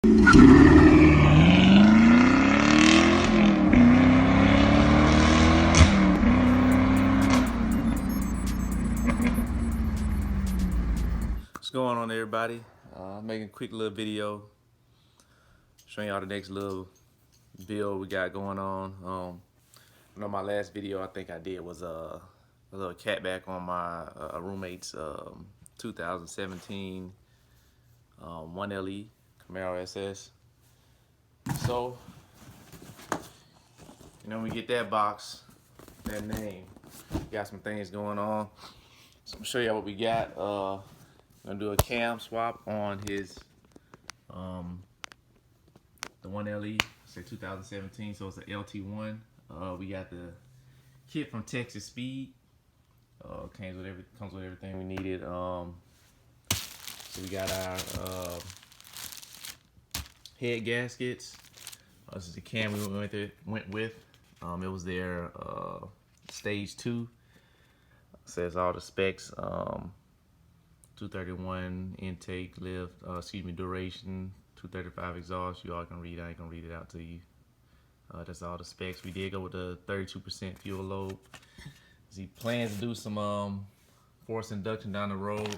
What's going on, everybody? Making a quick little video showing y'all the next little build we got going on. I know my last video I think I did was a little catback on my roommate's 2017 1LE Camaro SS. So, we get that box, that name, got some things going on. So I'm gonna show y'all what we got. Gonna do a cam swap on his the 1LE, say 2017, so it's an LT1. We got the kit from Texas Speed. Comes with everything we needed. So we got our head gaskets. This is the cam we went with. It was their stage 2. Says all the specs. 231 intake lift, duration, 235 exhaust. You all can read. I ain't gonna read it out to you. That's all the specs. We did go with the 32% fuel load. He plans to do some force induction down the road.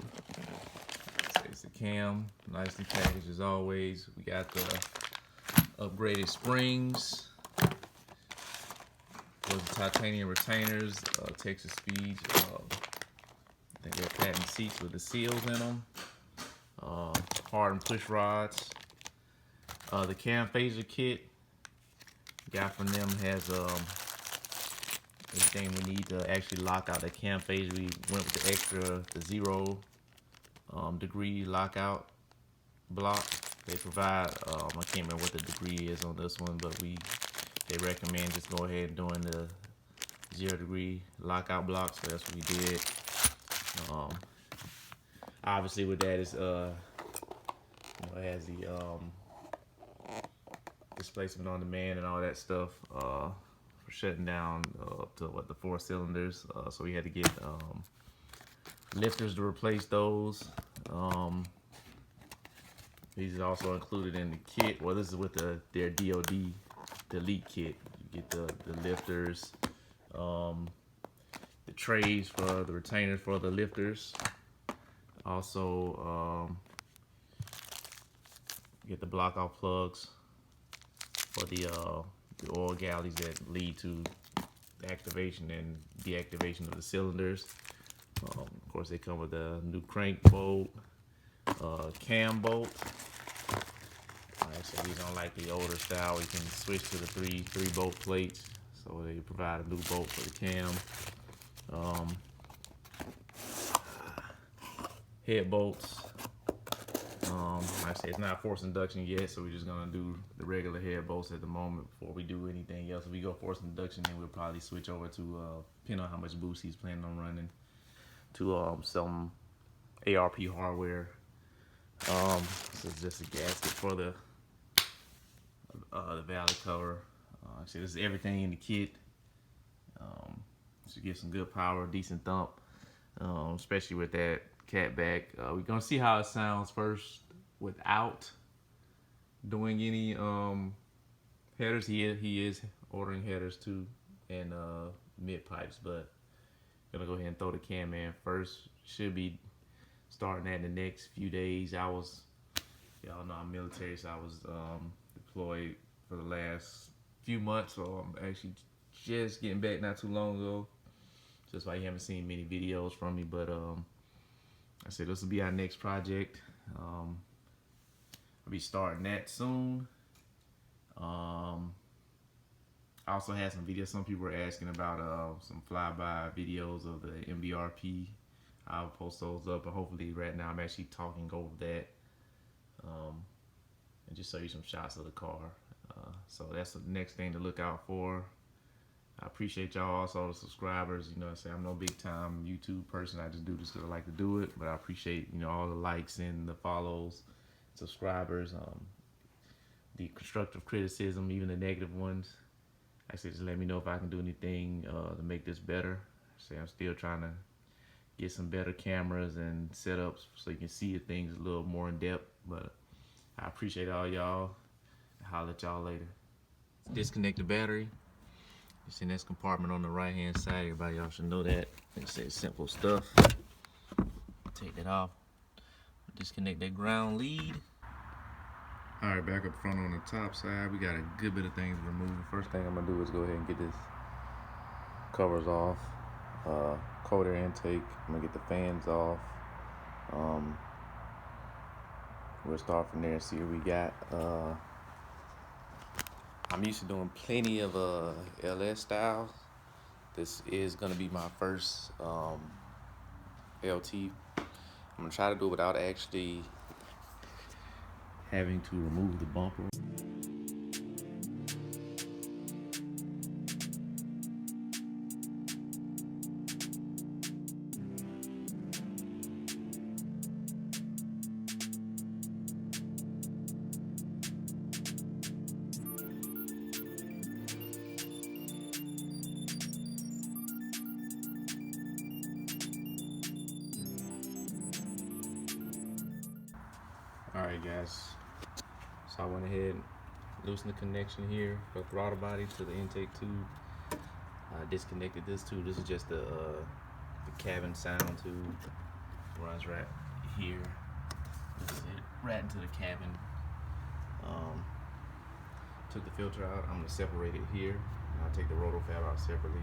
It's the cam, nicely packaged as always. We got the upgraded springs. Those are titanium retainers, Texas Speed. I think they're patent seats with the seals in them. Hardened push rods. The cam phaser kit got from them has everything we need to actually lock out the cam phaser. We went with the extra, the 0 degree lockout block. They provide, I can't remember what the degree is on this one, but they recommend just go ahead and doing the 0 degree lockout block. So that's what we did. Obviously with that is it has the displacement on demand and all that stuff for shutting down up to the 4 cylinders. So we had to get lifters to replace those. These are also included in the kit. Well, this is with their DoD Delete kit. You get the lifters, the trays for the retainers for the lifters. Also, get the block off plugs for the oil galleys that lead to the activation and deactivation of the cylinders. Of course, they come with a new crank bolt, cam bolt. Actually, these don't like the older style. You can switch to the three bolt plates. So they provide a new bolt for the cam. Head bolts. Like I say, it's not force induction yet, so we're just gonna do the regular head bolts at the moment before we do anything else. If we go force induction, then we'll probably switch over to, depending on how much boost he's planning on running, to some ARP hardware. This is just a gasket for the valley cover. So this is everything in the kit. To get some good power, decent thump, especially with that catback. We're gonna see how it sounds first without doing any headers. He is ordering headers too and mid pipes, but gonna go ahead and throw the cam in first. Should be starting that in the next few days. Y'all know I'm military, so I was deployed for the last few months, so I'm actually just getting back not too long ago. So that's why you haven't seen many videos from me, but I said this will be our next project. I'll be starting that soon. I also had some videos. Some people were asking about some flyby videos of the MBRP. I'll post those up, but hopefully right now I'm actually talking over that and just show you some shots of the car. So that's the next thing to look out for. I appreciate y'all, also the subscribers. I'm no big time YouTube person. I just do this because I like to do it. But I appreciate all the likes and the follows, subscribers, the constructive criticism, even the negative ones. Actually, just let me know if I can do anything to make this better. I'm still trying to get some better cameras and setups so you can see things a little more in depth. But I appreciate all y'all. I'll holler at y'all later. Disconnect the battery. It's in this compartment on the right hand side. Everybody y'all should know that. It says simple stuff. Take that off. Disconnect that ground lead. Alright, back up front on the top side, we got a good bit of things to remove. First thing I'm gonna do is go ahead and get this covers off. Cold air intake. I'm gonna get the fans off. We'll start from there and see what we got. I'm used to doing plenty of LS styles. This is gonna be my first LT. I'm gonna try to do it without actually having to remove the bumper. Alright guys, so I went ahead and loosened the connection here for the throttle body to the intake tube. I disconnected this tube. This is just the cabin sound tube. Runs right here. This is it, right into the cabin. Took the filter out. I'm gonna separate it here. And I'll take the rotor fab out separately.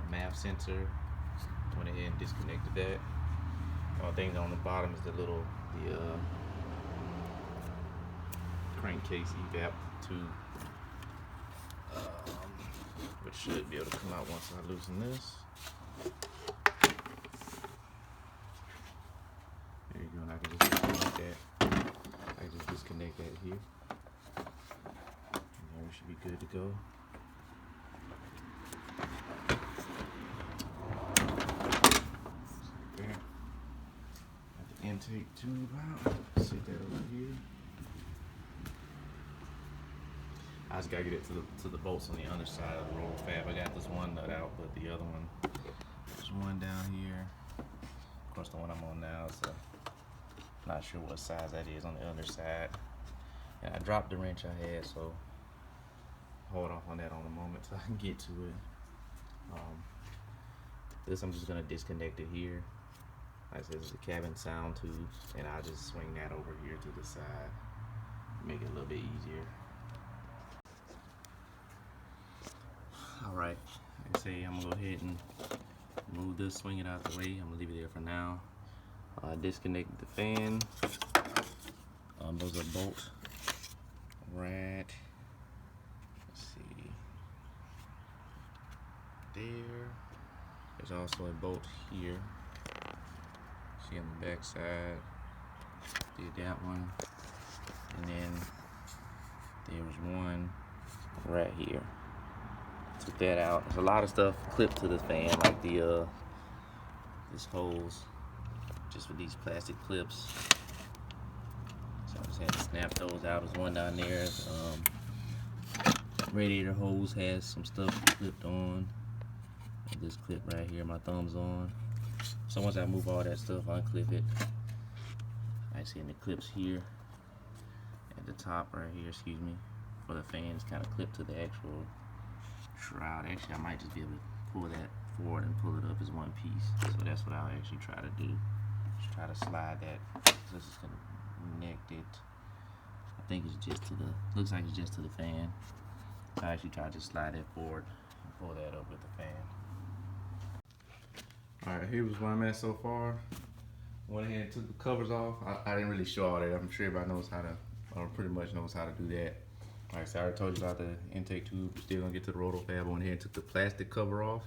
MAF sensor. Went ahead and disconnected that. All things on the bottom is the crankcase evap tube, which should be able to come out once I loosen this. There you go, and I can just disconnect that. I can just disconnect that here. And we should be good to go. There. Got the intake tube out. Set that over here. I just gotta get it to the bolts on the underside of the roller fab. I got this one nut out, but the other one, there's one down here. Of course, the one I'm on now is not sure what size that is on the underside. And I dropped the wrench I had, so hold off on that on the moment so I can get to it. This I'm just gonna disconnect it here. Like I said, this is a cabin sound tube, and I'll just swing that over here to the side, make it a little bit easier. Alright, like I say, I'm gonna go ahead and move this, swing it out the way. I'm gonna leave it there for now. Disconnect the fan. Those are bolts. Right. Let's see. There. There's also a bolt here. See on the back side. Did that one. And then there was one right here. Took that out. There's a lot of stuff clipped to the fan, like the this hose, just with these plastic clips. So I just had to snap those out. There's one down there. Radiator hose has some stuff clipped on. And this clip right here, my thumb's on. So once I move all that stuff, unclip it. I see in the clips here at the top right here, excuse me, for the fan is kind of clipped to the actual shroud. Actually, I might just be able to pull that forward and pull it up as one piece. So that's what I'll actually try to do. Just try to slide that. So this is connected. I think it's just to the, looks like it's just to the fan. So I actually try to just slide that forward and pull that up with the fan. Alright, here's where I'm at so far. Went ahead and took the covers off. I didn't really show all that. I'm sure everybody knows how to, or pretty much knows how to do that. Like I said, I already told you about the intake tube. Still gonna get to the rotor fab. I went ahead and took the plastic cover off.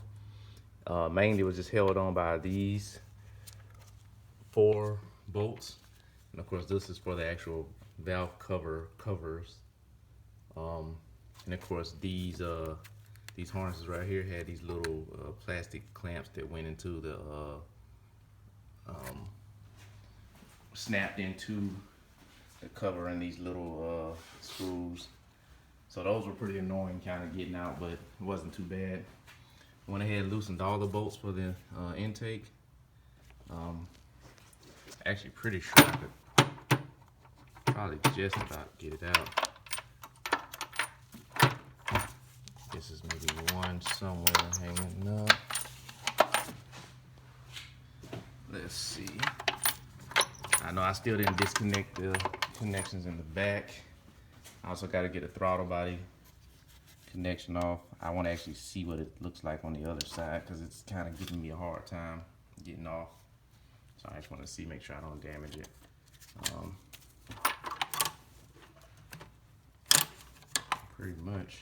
Mainly it was just held on by these 4 bolts. And of course this is for the actual valve covers. And of course these harnesses right here had these little plastic clamps that went into the snapped into the cover, and these little screws. So those were pretty annoying kind of getting out, but it wasn't too bad. Went ahead and loosened all the bolts for the intake. Actually pretty sure I could Probably just about to get it out. This is maybe one somewhere hanging up. Let's see. I know I still didn't disconnect the connections in the back. I also got to get a throttle body connection off. I want to actually see what it looks like on the other side because it's kind of giving me a hard time getting off. So I just want to see, make sure I don't damage it. Pretty much.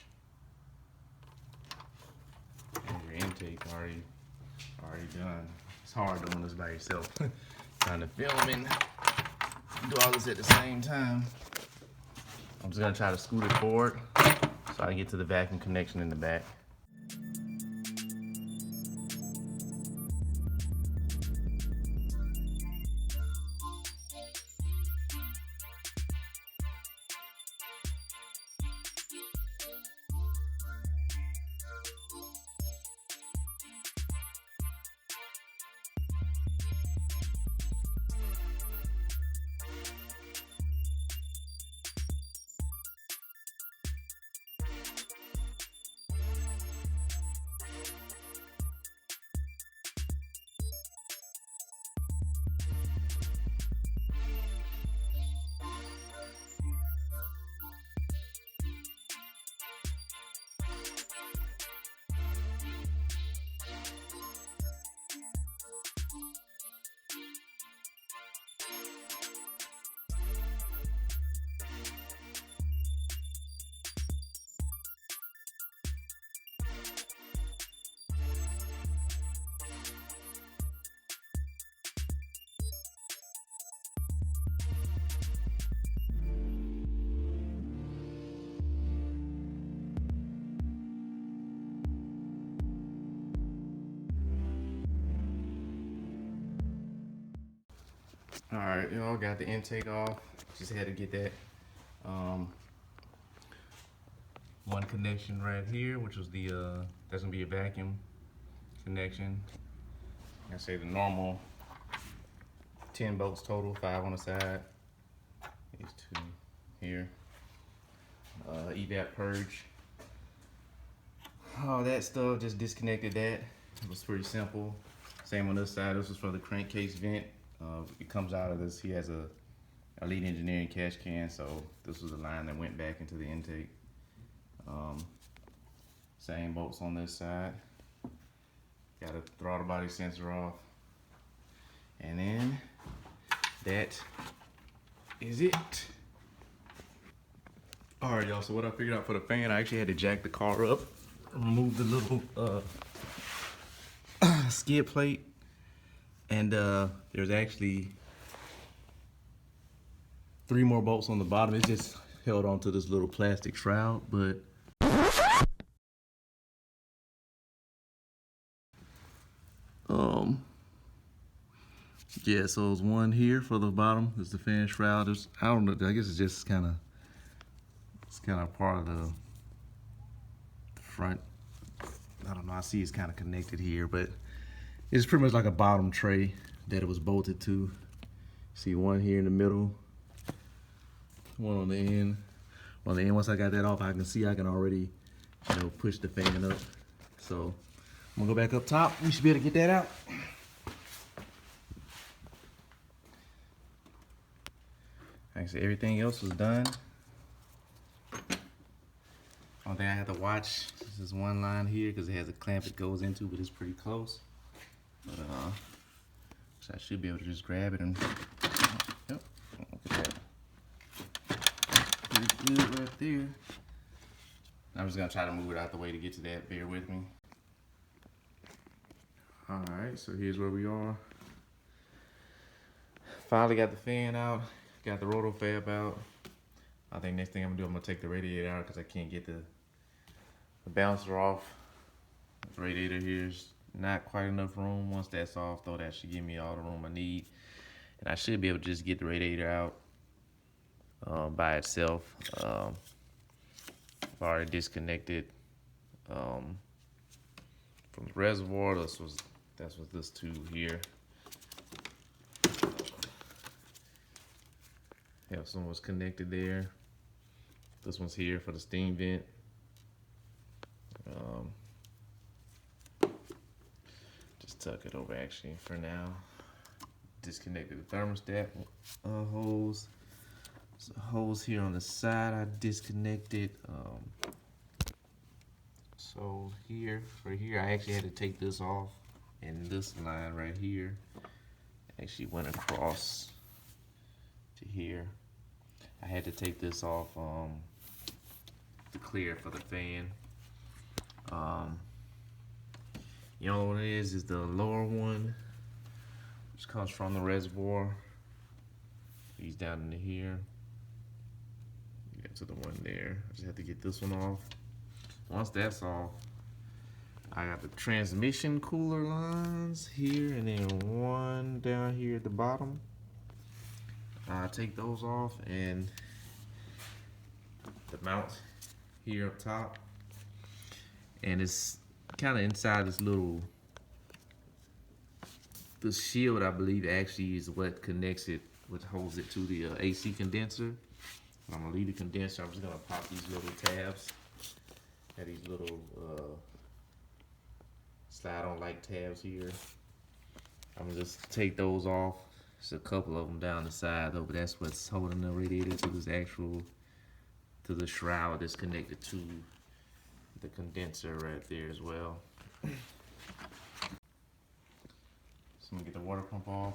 And your intake already done. It's hard doing this by yourself. Trying to film and do all this at the same time. I'm just gonna try to scoot it forward so I can get to the vacuum connection in the back. All right, you know, got the intake off. Just had to get that one connection right here, which was the that's gonna be a vacuum connection. I say the normal 10 bolts total, 5 on the side. These 2 here. Evap purge. All that stuff, just disconnected that. It was pretty simple. Same on this side. This was for the crankcase vent. It comes out of this. He has a lead engineering cash can, so this was the line that went back into the intake. Same bolts on this side. Got a throttle body sensor off. And then that is it. All right, y'all, so what I figured out for the fan, I actually had to jack the car up, remove the little skid plate, and there's actually 3 more bolts on the bottom. It's just held onto this little plastic shroud, but yeah, so there's one here for the bottom. There's the fan shroud. There's, I don't know, I guess it's just kind of part of the front. I don't know, I see it's kind of connected here, but it's pretty much like a bottom tray that it was bolted to. See one here in the middle, one on the end. On the end, once I got that off, I can see I can already, you know, push the fan up. So I'm gonna go back up top. We should be able to get that out. Like I said, everything else was done. Only thing I have to watch is this one line here because it has a clamp it goes into, but it's pretty close. But so I should be able to just grab it and yep, look at that. Pretty good right there. I'm just gonna try to move it out the way to get to that. Bear with me. All right, so here's where we are. Finally got the fan out. Got the roto fab out. I think next thing I'm gonna do, I'm gonna take the radiator out because I can't get the balancer off. The radiator here's not quite enough room. Once that's off though, that should give me all the room I need. And I should be able to just get the radiator out by itself. I've already disconnected from the reservoir. That's what this tube here. Capsule was connected there. This one's here for the steam vent. Just tuck it over actually for now. Disconnected the thermostat hose. So hose here on the side I disconnected. So here, for here, I actually had to take this off, and this line right here actually went across to here. I had to take this off to clear for the fan. You know what it is the lower one, which comes from the reservoir. He's down into here. Get to the one there. I just have to get this one off. Once that's off, I got the transmission cooler lines here, and then one down here at the bottom. I take those off, and the mount here up top, and it's kind of inside this little, the shield I believe actually is what connects it, what holds it to the AC condenser. I'm gonna leave the condenser. I'm just gonna pop these little tabs. Got these little slide-on-like tabs here. I'm gonna just take those off. There's a couple of them down the side though, but that's what's holding the radiator to this actual, to the shroud that's connected to the condenser right there as well. So I'm gonna get the water pump off.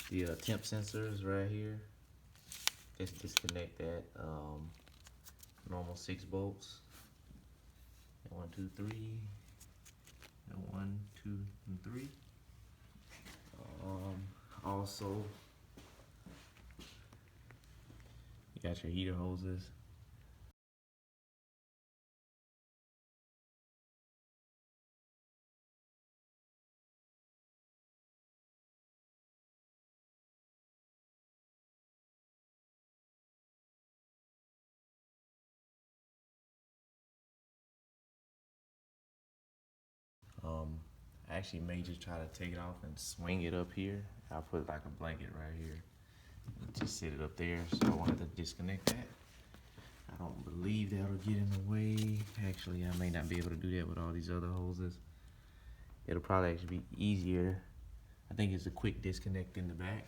The temp sensors right here. Just disconnect that. Normal 6 bolts. 1, 2, 3. And 1, 2, and 3. Also, you got your heater hoses. I actually may just try to take it off and swing it up here. I'll put like a blanket right here. Just sit it up there, so I wanted to disconnect that. I don't believe that'll get in the way. Actually, I may not be able to do that with all these other hoses. It'll probably actually be easier. I think it's a quick disconnect in the back.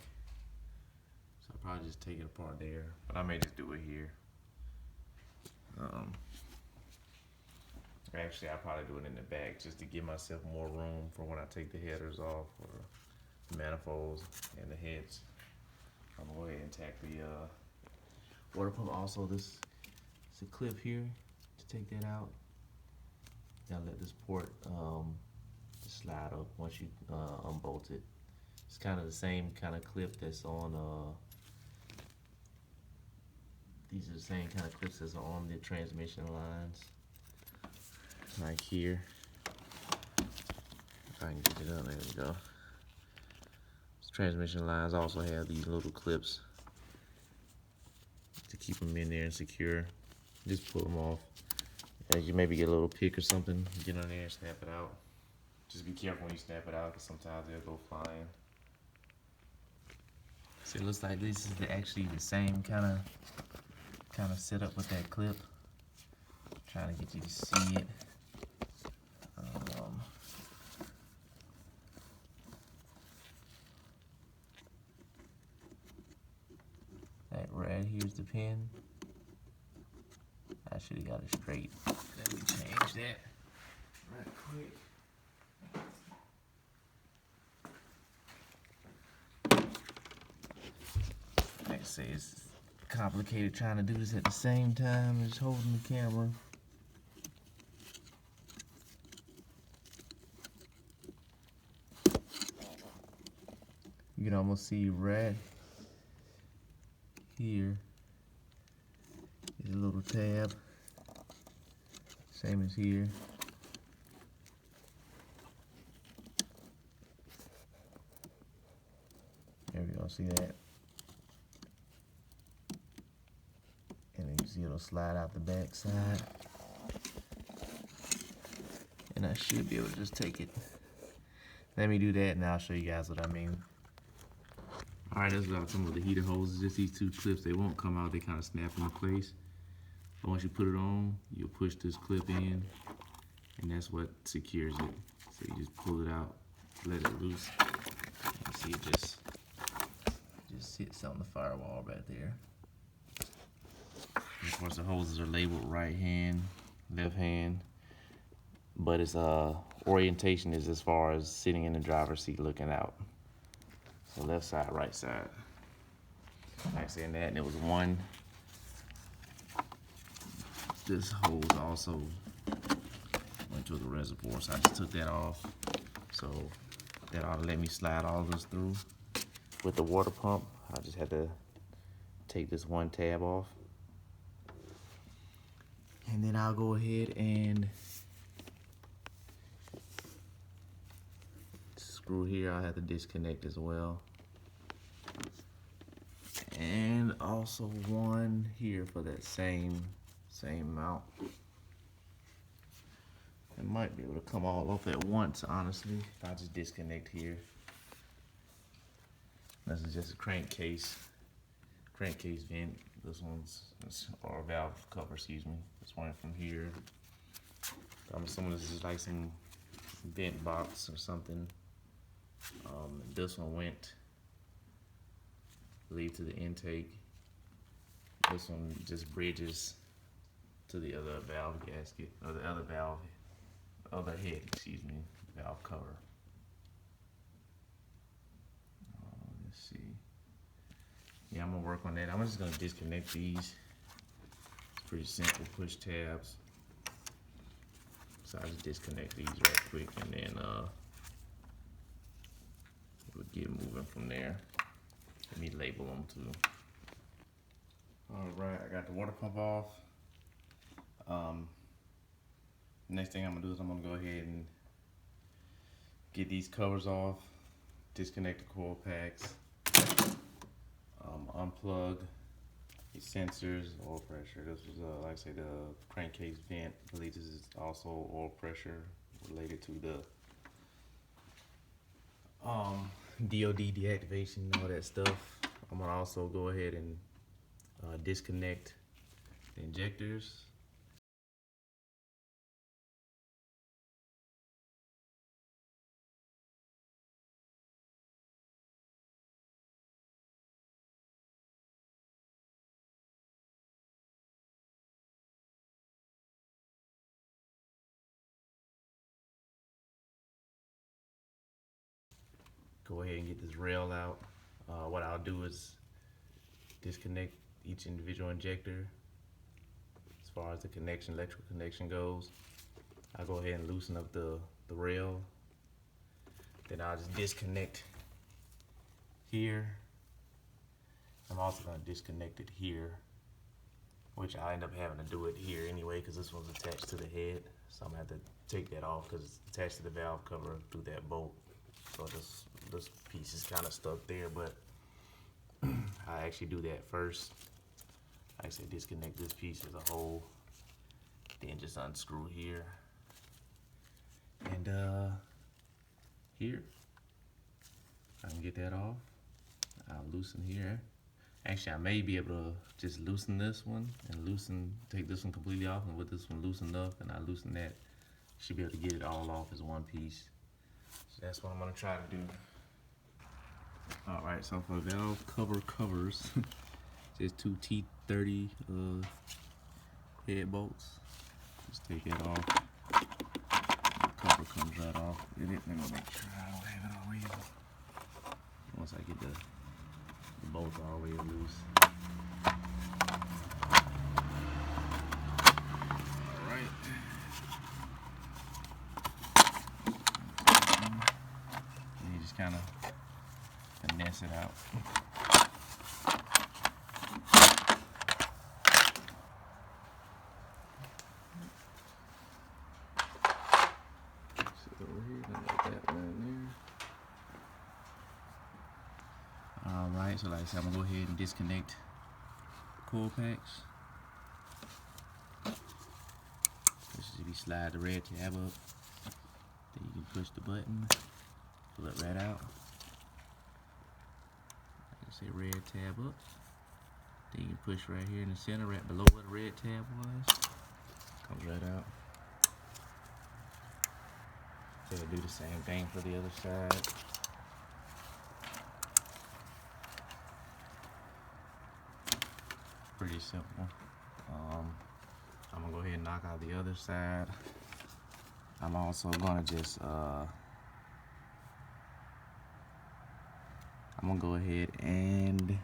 So I'll probably just take it apart there, but I may just do it here. Actually, I'll probably do it in the back just to give myself more room for when I take the headers off, or the manifolds and the heads. I'm gonna go ahead and tack the water pump. Also, this is a clip here to take that out. You gotta let this port just slide up once you unbolt it. It's kind of the same kind of clip that's on these are the same kind of clips that's on the transmission lines. Like here. If I can get it up, there we go. This transmission lines also have these little clips to keep them in there and secure. Just pull them off. As you maybe get a little pick or something, get on there and snap it out. Just be careful when you snap it out, because sometimes they'll go flying. So it looks like this is actually the same kind of setup with that clip. I'm trying to get you to see it. That red here's the pin. I should have got it straight. Let me change that right quick. Like I say, it's complicated trying to do this at the same time as holding the camera. You can almost see red here is a little tab, same as here. There we go, see that? And then you see it'll slide out the back side. And I should be able to just take it. Let me do that and I'll show you guys what I mean. All right, that's about some of the heater hoses. Just these two clips, they won't come out. They kind of snap into place. But once you put it on, you'll push this clip in, and that's what secures it. So you just pull it out, let it loose, and see it just sits on the firewall right there. And of course, the hoses are labeled right hand, left hand, but its orientation is as far as sitting in the driver's seat looking out. So left side, right side. Like saying that, and it was one. This hose also went to the reservoir, so I just took that off. So that ought to let me slide all this through. With the water pump, I just had to take this one tab off. And then I'll go ahead and screw here. I'll have to disconnect as well. And also one here for that same mount. It might be able to come all off at once, honestly, if I just disconnect here. This is just a crankcase vent. This one's, or valve cover, excuse me. This one from here. I'm assuming this is like some vent box or something. This one went, I believe, to the intake. This one just bridges to the other valve gasket, or the other valve, other head, excuse me, valve cover. Let's see. Yeah, I'm gonna work on that. I'm just gonna disconnect these. It's pretty simple, push tabs. So I just disconnect these right quick, and then we'll get moving from there. Let me label them too. All right, I got the water pump off. Next thing I'm gonna do is I'm gonna go ahead and get these covers off, disconnect the coil packs, unplug the sensors, oil pressure. This was, like I say, the crankcase vent. I believe this is also oil pressure related to the DoD deactivation and all that stuff. I'm gonna also go ahead and disconnect the injectors. Go ahead and get this rail out. What I'll do is disconnect each individual injector. As far as the connection, electrical connection goes, I'll go ahead and loosen up the rail. Then I'll just disconnect here. I'm also going to disconnect it here, which I end up having to do it here anyway because this one's attached to the head. So I'm going to have to take that off because it's attached to the valve cover through that bolt. So this piece is kind of stuck there, but I actually do that first. Like I said, disconnect this piece as a whole, then just unscrew here. And here, I can get that off. I'll loosen here. Actually, I may be able to just loosen this one and take this one completely off, and with this one loosened up and I loosen that, should be able to get it all off as one piece. So that's what I'm gonna try to do. All right, so for valve cover covers, just two T30 head bolts. Just take it off. The cover comes right off with it. Let me make sure I don't have it all the way off. Once I get the bolts all the way loose. All right. And you just kind of finesse it out. Alright, so like I said, I'm gonna go ahead and disconnect coil packs. This is if you slide the red tab up, then you can push the button, pull it right out. say red tab up. Then you push right here in the center, right below where the red tab was. Comes right out. So we'll do the same thing for the other side. Pretty simple. I'm gonna go ahead and knock out the other side. I'm also gonna just I'm gonna go ahead and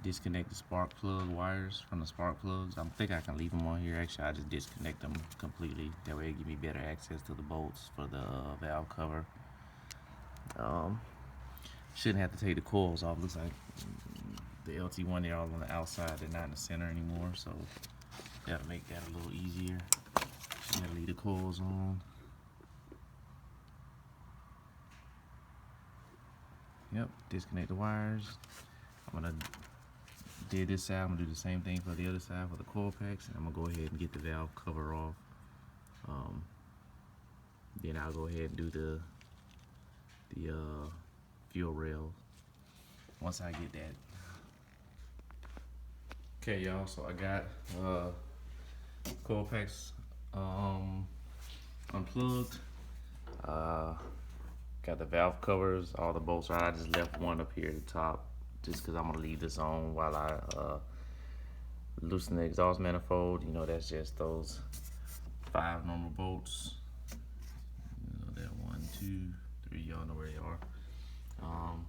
disconnect the spark plug wires from the spark plugs. I think I can leave them on here. Actually, I just disconnect them completely. That way it give me better access to the bolts for the valve cover. Shouldn't have to take the coils off. Looks like the LT1, they're all on the outside. They're not in the center anymore, so that'll make that a little easier. Just gotta leave the coils on. Yep, disconnect the wires. I'm gonna do this side. I'm gonna do the same thing for the other side for the coil packs. And I'm gonna go ahead and get the valve cover off. Then I'll go ahead and do the fuel rail once I get that. Okay, y'all. So I got coil packs unplugged. Got the valve covers, all the bolts right. I just left one up here at the top just because I'm gonna leave this on while I loosen the exhaust manifold. You know, that's just those 5 normal bolts. You know, that 1, 2, 3. Y'all know where they are. I'm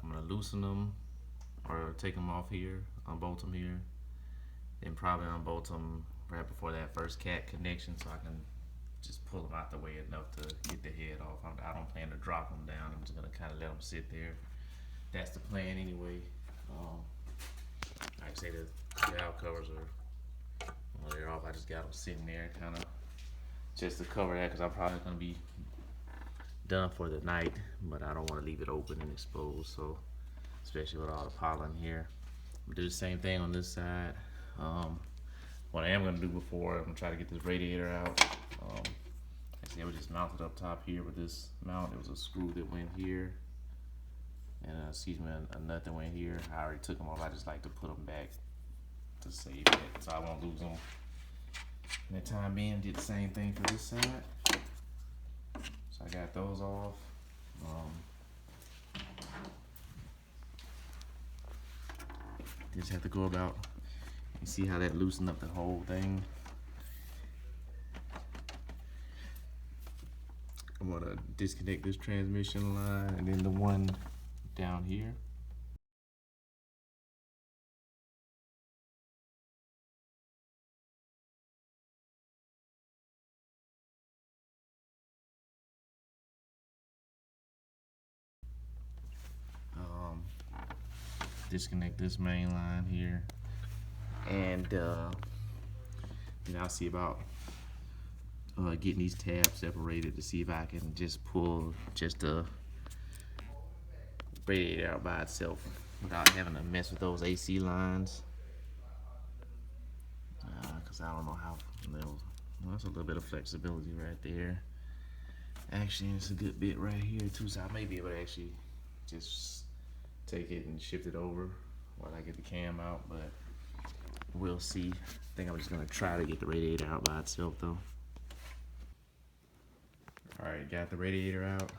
gonna loosen them or take them off here, unbolt them here, then probably unbolt them right before that first cat connection so I can just pull them out the way enough to get the head off. I don't plan to drop them down. I'm just gonna kind of let them sit there. That's the plan anyway. Like I say, the valve covers are, well, they're off. I just got them sitting there kind of just to cover that because I'm probably gonna be done for the night, but I don't want to leave it open and exposed. So, especially with all the pollen here, I'm gonna do the same thing on this side. What I am gonna do before, I'm gonna try to get this radiator out. Actually, it was just mounted up top here with this mount. It was a screw that went here, and excuse me, a nut that went here. I already took them off. I just like to put them back to save it, so I won't lose them. In the time being, did the same thing for this side. So I got those off. Just have to go about and see how that loosened up the whole thing. I'm gonna disconnect this transmission line and then the one down here. Disconnect this main line here, and then I'll see about getting these tabs separated to see if I can just pull just the radiator out by itself without having to mess with those AC lines. Because I don't know how, well, that's a little bit of flexibility right there. Actually, it's a good bit right here too, so I may be able to actually just take it and shift it over while I get the cam out, but we'll see. I think I'm just gonna try to get the radiator out by itself though. All right, got the radiator out.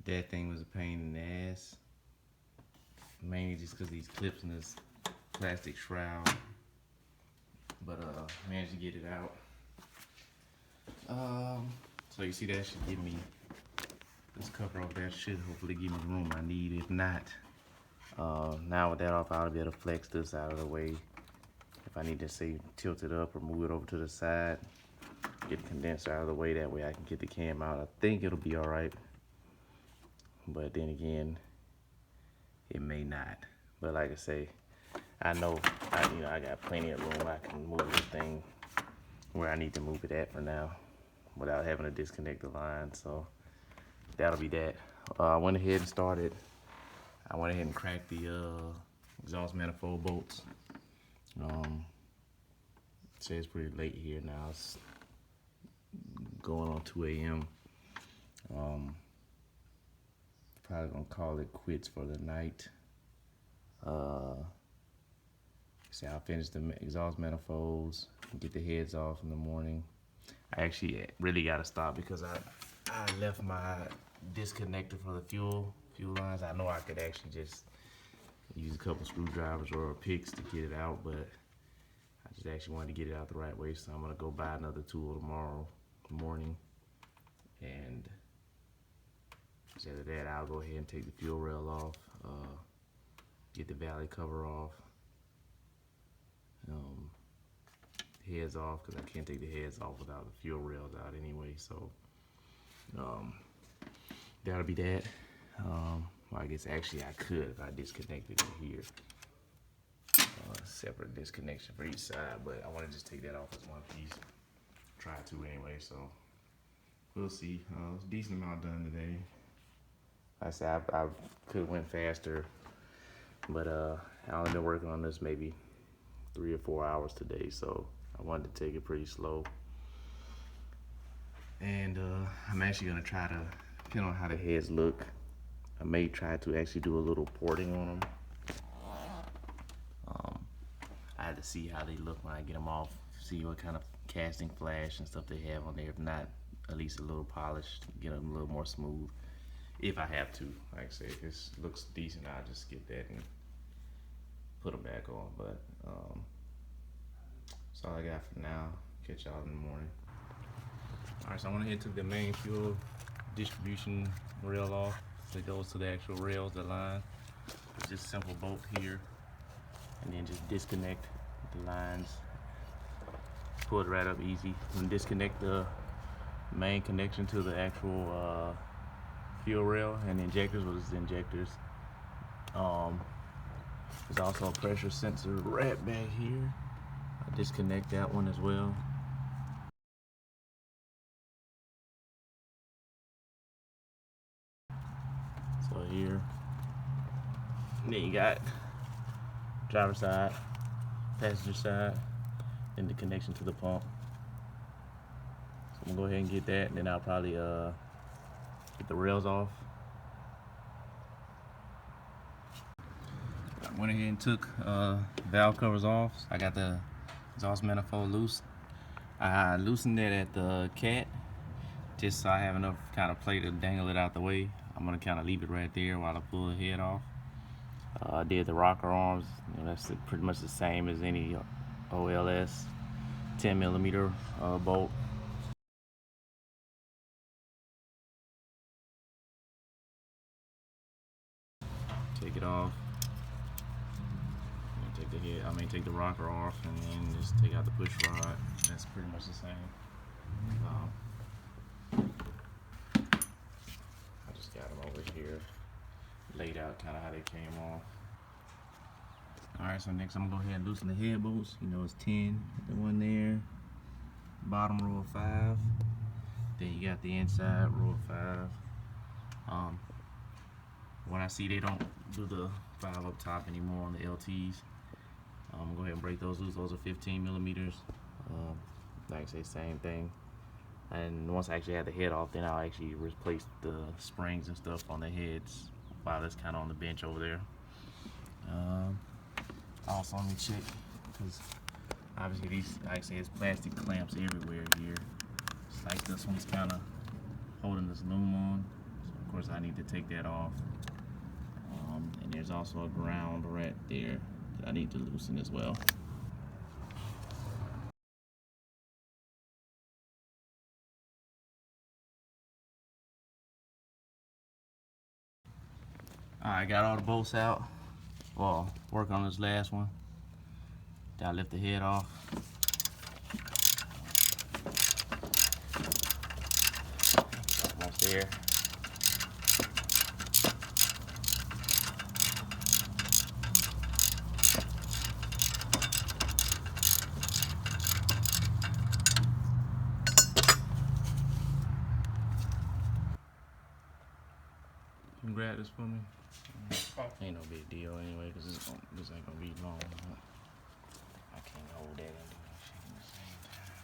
That thing was a pain in the ass, mainly just because these clips in this plastic shroud, but managed to get it out. So you see that should give me, this cover off there should hopefully give me the room I need. If not, now with that off, I'll be able to flex this out of the way. If I need to say tilt it up or move it over to the side, get the condenser out of the way, that way I can get the cam out. I think it'll be all right, but then again, it may not. But like I say, I know I got plenty of room. I can move this thing where I need to move it at for now without having to disconnect the line. So that'll be that. I went ahead and cracked the exhaust manifold bolts. Say it's pretty late here now. It's going on 2 a.m. probably gonna call it quits for the night. See, I'll finish the exhaust manifolds and get the heads off in the morning. I actually really gotta stop because I left my disconnector for the fuel lines. I know I could actually just use a couple screwdrivers or picks to get it out, but I just actually wanted to get it out the right way, so I'm gonna go buy another tool tomorrow morning. And instead of that, I'll go ahead and take the fuel rail off, get the valley cover off, heads off, because I can't take the heads off without the fuel rails out anyway. So that'll be that. Well, I guess actually I could if I disconnected it here. Separate disconnection for each side, but I want to just take that off as one piece. Try to anyway, so we'll see. It's a decent amount done today. Like I said, I could have went faster, but I only been working on this maybe 3 or 4 hours today, so I wanted to take it pretty slow. And I'm actually gonna try to, depending on how the heads look, I may try to actually do a little porting on them. I had to see how they look when I get them off, see what kind of casting flash and stuff they have on there. If not, at least a little polished, get them a little more smooth. If I have to, like I say, if this looks decent, I'll just get that and put them back on. But that's all I got for now. Catch y'all in the morning. All right, so I went ahead and took the main fuel distribution rail off. So it goes to the actual rails, the line. It's just a simple bolt here, and then just disconnect the lines. Pull it right up easy. And disconnect the main connection to the actual fuel rail and the injectors. Well, this is the injectors. There's also a pressure sensor right back here. I'll disconnect that one as well. So here, and then you got driver side, passenger side, and the connection to the pump. So I'm gonna go ahead and get that, and then I'll probably get the rails off. I went ahead and took valve covers off. I got the exhaust manifold loose. I loosened it at the cat just so I have enough kind of play to dangle it out the way. I'm gonna kind of leave it right there while I pull the head off. I did the rocker arms. You know, that's pretty much the same as any OLS 10mm bolt. Take it off. Take the head. Take the rocker off, and then just take out the push rod. That's pretty much the same. I just got them over here, laid out kind of how they came off. All right, so next I'm gonna go ahead and loosen the head bolts. You know, it's 10, the one there, bottom row of 5. Then you got the inside row of 5. When I see they don't do the 5 up top anymore on the LTs, I'm gonna go ahead and break those loose. Those are 15mm. Like I say, same thing. And once I actually have the head off, then I'll actually replace the springs and stuff on the heads while that's kind of on the bench over there. Also, let me check, because obviously these, like I say, it's plastic clamps everywhere here. It's like this one's kind of holding this loom on. So of course I need to take that off. And there's also a ground right there that I need to loosen as well. Alright, got all the bolts out. Well, work on this last one. Then I lift the head off. Almost there. You can grab this for me. Ain't no big deal anyway, because this ain't gonna be long. I can't hold that and do that shit at the same time.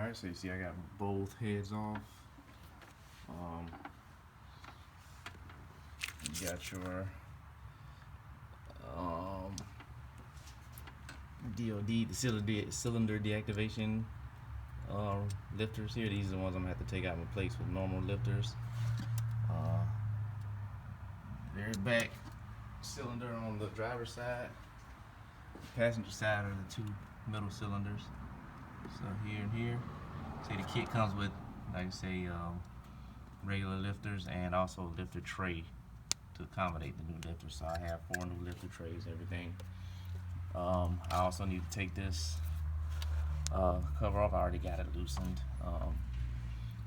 Alright, so you see I got both heads off. You got your DoD, the cylinder deactivation lifters here. These are the ones I'm gonna have to take out and replace with normal lifters. Very back cylinder on the driver's side. Passenger side are the two middle cylinders. So here and here. See, the kit comes with, like I say, regular lifters and also a lifter tray to accommodate the new lifter. So I have 4 new lifter trays and everything. I also need to take this cover off. I already got it loosened.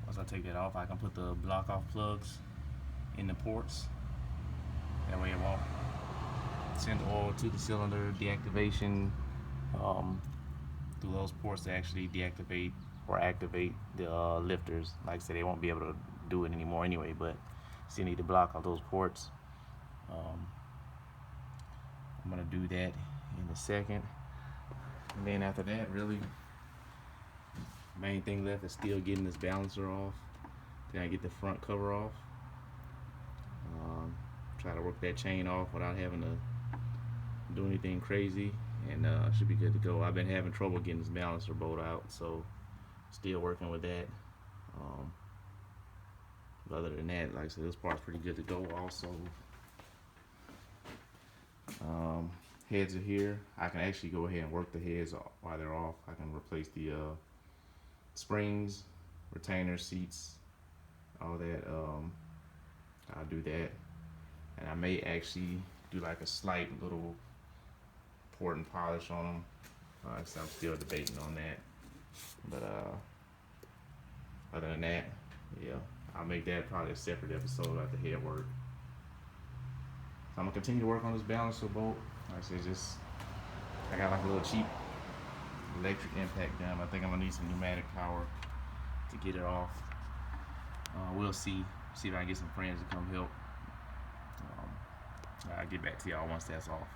Once I take that off, I can put the block off plugs in the ports. That way it won't send oil to the cylinder. Deactivation through those ports to actually deactivate or activate the lifters. Like I said, they won't be able to do it anymore anyway, but still need to block off those ports. I'm gonna do that in a second, and then after that, really main thing left is still getting this balancer off. Then I get the front cover off. Try to work that chain off without having to do anything crazy, and should be good to go. I've been having trouble getting this balancer bolt out, so still working with that. But other than that, like I said, this part's pretty good to go also. Heads are here. I can actually go ahead and work the heads while they're off. I can replace the springs, retainers, seats, all that. I'll do that. And I may actually do like a slight little port and polish on them. So I'm still debating on that. But other than that, yeah, I'll make that probably a separate episode after head work. So I'm gonna continue to work on this balancer bolt. Like I said, I got like a little cheap electric impact gun. I think I'm gonna need some pneumatic power to get it off. We'll see if I can get some friends to come help. I'll get back to y'all once that's off.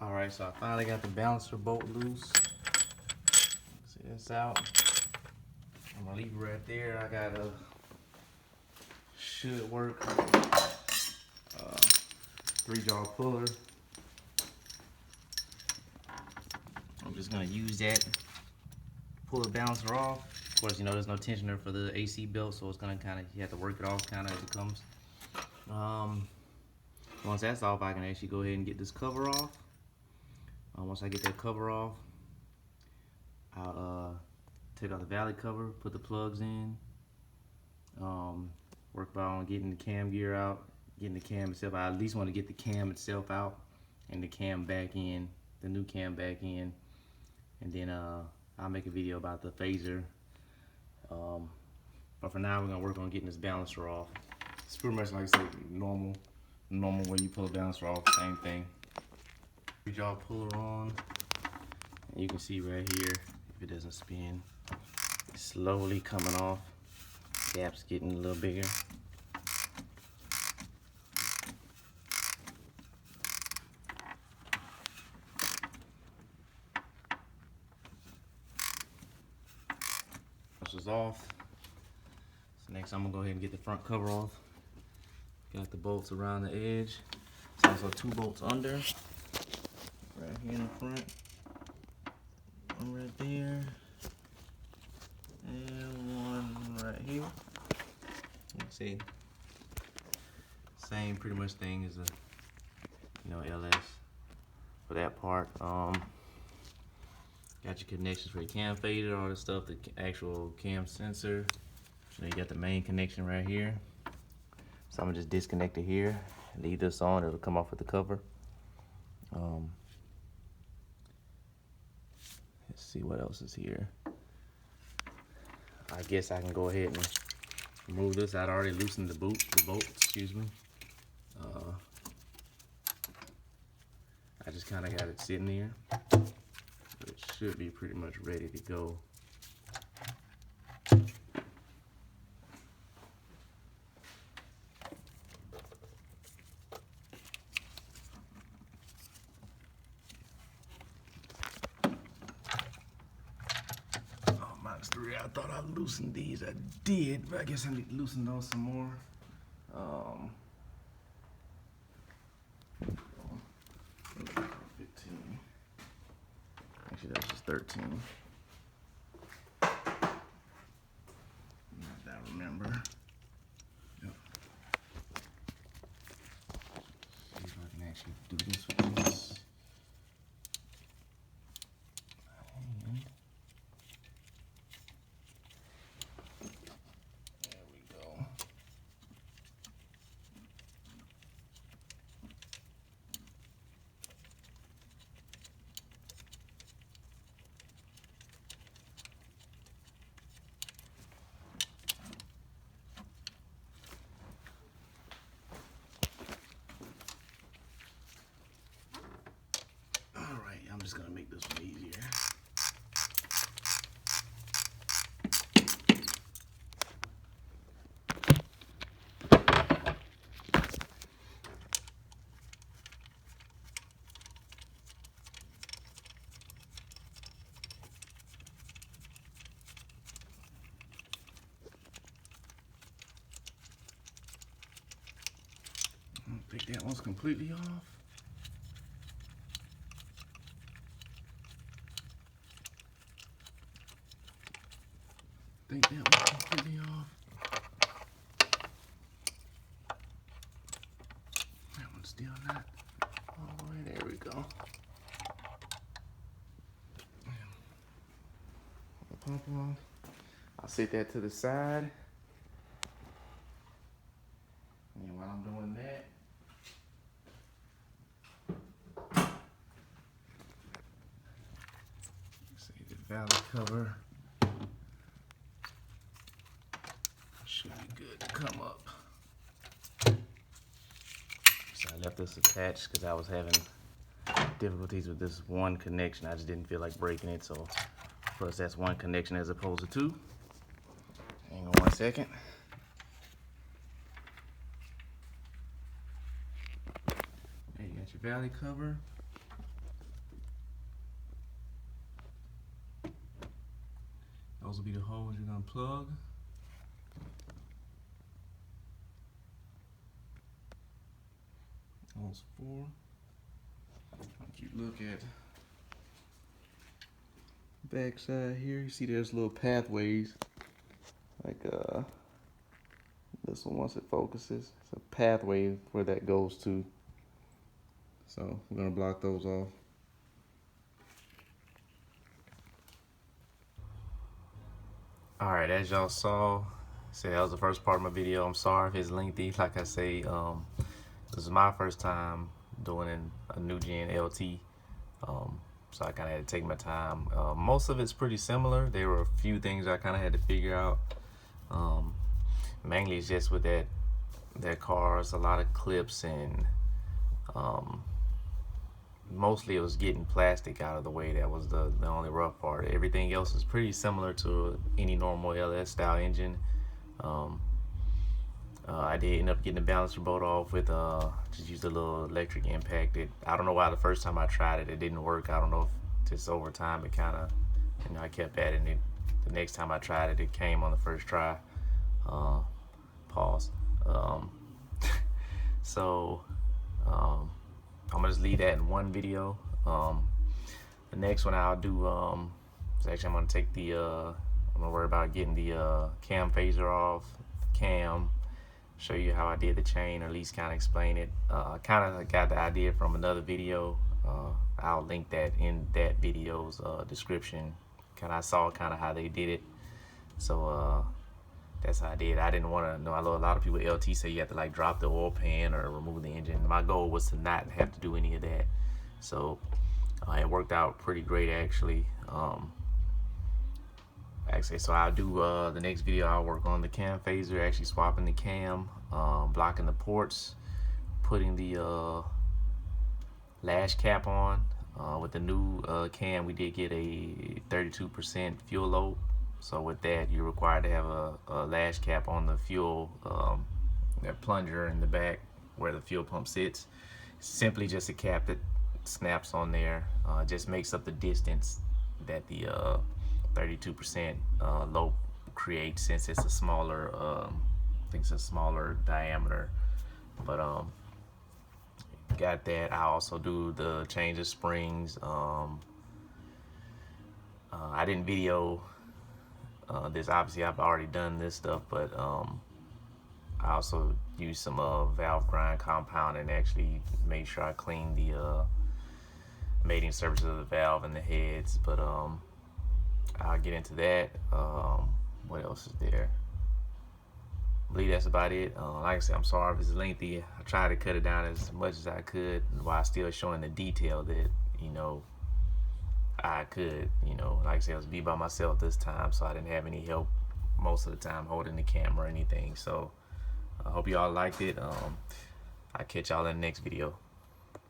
Alright, so I finally got the balancer bolt loose. See this out. I'm gonna leave it right there. I got a should work 3-jaw puller. I'm just gonna use that to pull the balancer off. Of course, you know there's no tensioner for the AC belt, so it's gonna you have to work it off kind of as it comes. Once that's off, I can actually go ahead and get this cover off. Once I get that cover off, I'll take out the valley cover, put the plugs in, work on getting the cam gear out, getting the cam itself out. I at least want to get the cam itself out and the cam back in, the new cam back in, and then I'll make a video about the phaser. But for now, we're gonna work on getting this balancer off. It's pretty much like I said, normal way you pull a balancer off, same thing. Y'all pull her on, and you can see right here, if it doesn't spin, it's slowly coming off. Gap's getting a little bigger. This is off. So next I'm gonna go ahead and get the front cover off. Got the bolts around the edge. There's also 2 bolts under, right here in the front, one right there, and one right here. You can see, same pretty much thing as a, LS for that part. Got your connections for your cam fader, all this stuff, the actual cam sensor. So you got the main connection right here. So I'm gonna just disconnect it here, leave this on, it'll come off with the cover. Let's see what else is here. I guess I can go ahead and remove this. I'd already loosened the bolts, excuse me. I just kind of got it sitting there. But it should be pretty much ready to go. -3. I thought I loosened these. I did, but I guess I need to loosen those some more. 15. Actually, that was just 13. Not that I remember. Yep. See if I can actually do this with this. I'm just gonna make this one easier. I think that one's completely off. I think that one's completely off. That one's still not all the way. There we go. Pump off. I'll set that to the side. And while I'm doing that, see the valve cover. Should be good to come up. So I left this attached because I was having difficulties with this one connection. I just didn't feel like breaking it, so plus that's one connection as opposed to 2. Hang on 1 second. There you got your valley cover. Those will be the holes you're gonna plug. Those 4. If you look at back side here, you see there's little pathways, like this one once it focuses, it's a pathway where that goes to. So we're gonna block those off. All right, as y'all saw, So that was the first part of my video. I'm sorry if it's lengthy. Like I say, this is my first time doing a new gen LT, so I kind of had to take my time. Most of it's pretty similar. There were a few things I kind of had to figure out. Mainly it's just with that car's a lot of clips, and mostly it was getting plastic out of the way. That was the only rough part. Everything else is pretty similar to any normal LS style engine. I did end up getting the balancer bolt off with just used a little electric impact. I don't know why the first time I tried it didn't work. I don't know if just over time it kind of, I kept adding it. The next time I tried it came on the first try. Pause. So I'm gonna just leave that in one video. The next one I'll do is actually I'm gonna take I'm gonna worry about getting the cam phaser off, cam, show you how I did the chain, or at least kind of explain it. Kind of got the idea from another video. I'll link that in that video's description. I saw kind of how they did it, so that's how I did. I didn't want to know. I know a lot of people at LT say you have to like drop the oil pan or remove the engine. My goal was to not have to do any of that, so it worked out pretty great actually. So I'll do the next video. I'll work on the cam phaser, actually swapping the cam, blocking the ports, putting the Lash-Cap on. With the new cam, we did get a 32% fuel load. So with that, you're required to have a Lash-Cap on the fuel, that plunger in the back where the fuel pump sits. Simply just a cap that snaps on there. Just makes up the distance that the 32% load creates, since it's a smaller, I think it's a smaller diameter. But got that. I also do the change of springs. I didn't video this. Obviously I've already done this stuff, but I also used some valve grind compound and actually made sure I cleaned the mating surfaces of the valve and the heads. But I'll get into that. What else is there? I believe that's about it. Like I said, I'm sorry if it's lengthy. I tried to cut it down as much as I could while still showing the detail that I could. Like I said, I was be by myself this time, so I didn't have any help most of the time holding the camera or anything. So I hope y'all liked it. I'll catch y'all in the next video.